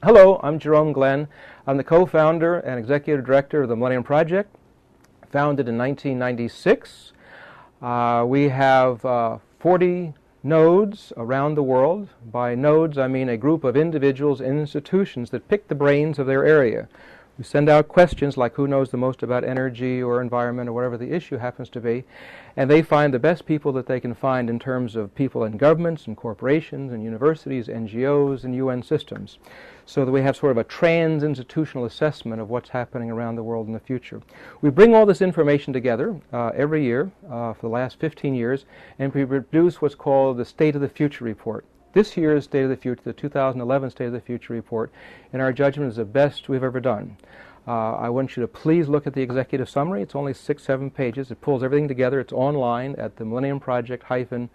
Hello, I'm Jerome Glenn. I'm the co-founder and executive director of the Millennium Project, founded in 1996. We have 40 nodes around the world. By nodes, I mean a group of individuals and institutions that pick the brains of their area. We send out questions like who knows the most about energy or environment or whatever the issue happens to be, and they find the best people that they can find in terms of people in governments and corporations and universities, NGOs, and UN systems, so that we have sort of a trans-institutional assessment of what's happening around the world in the future. We bring all this information together every year for the last 15 years, and we produce what's called the State of the Future Report. This year's State of the Future, the 2011 State of the Future Report, in our judgment, is the best we've ever done. I want you to please look at the executive summary. It's only 6-7 pages. It pulls everything together. It's online at the Millennium Project or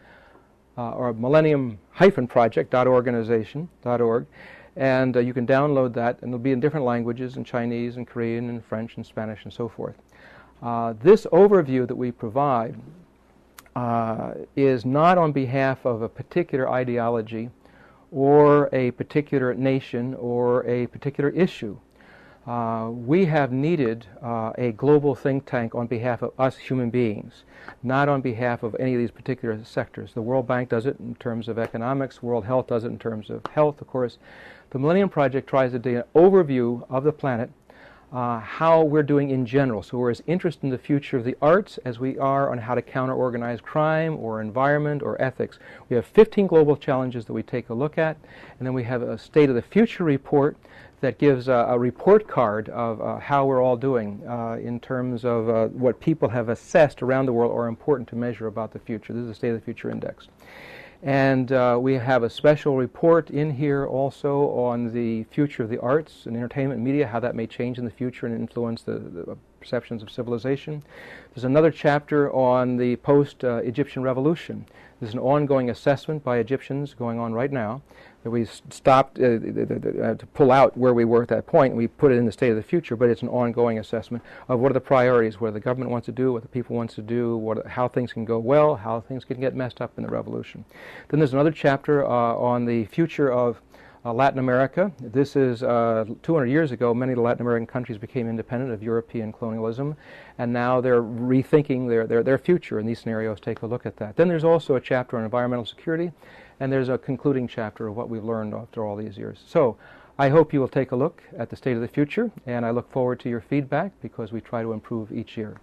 millennium-project.organization.org, and you can download that, and it'll be in different languages, in Chinese and Korean and French and Spanish and so forth. This overview that we provide is not on behalf of a particular ideology or a particular nation or a particular issue. We have needed a global think tank on behalf of us human beings, not on behalf of any of these particular sectors. The World Bank does it in terms of economics. World Health does it in terms of health, of course. The Millennium Project tries to do an overview of the planet, how we're doing in general. So we're as interested in the future of the arts as we are on how to counter organized crime or environment or ethics. We have 15 global challenges that we take a look at, and then we have a State of the Future report that gives a report card of how we're all doing in terms of what people have assessed around the world are important to measure about the future. This is the State of the Future Index. And we have a special report in here also on the future of the arts and entertainment and media, how that may change in the future and influence the perceptions of civilization. There's another chapter on the post-Egyptian revolution. There's an ongoing assessment by Egyptians going on right now that we stopped to pull out where we were at that point, and we put it in the State of the Future, but it's an ongoing assessment of what are the priorities, what the government wants to do, what the people wants to do, how things can go well, how things can get messed up in the revolution. Then there's another chapter on the future of Latin America. This is 200 years ago, many of the Latin American countries became independent of European colonialism, and now they're rethinking their future, and these scenarios take a look at that. Then there's also a chapter on environmental security, and there's a concluding chapter of what we've learned after all these years. So I hope you will take a look at the State of the Future, and I look forward to your feedback because we try to improve each year.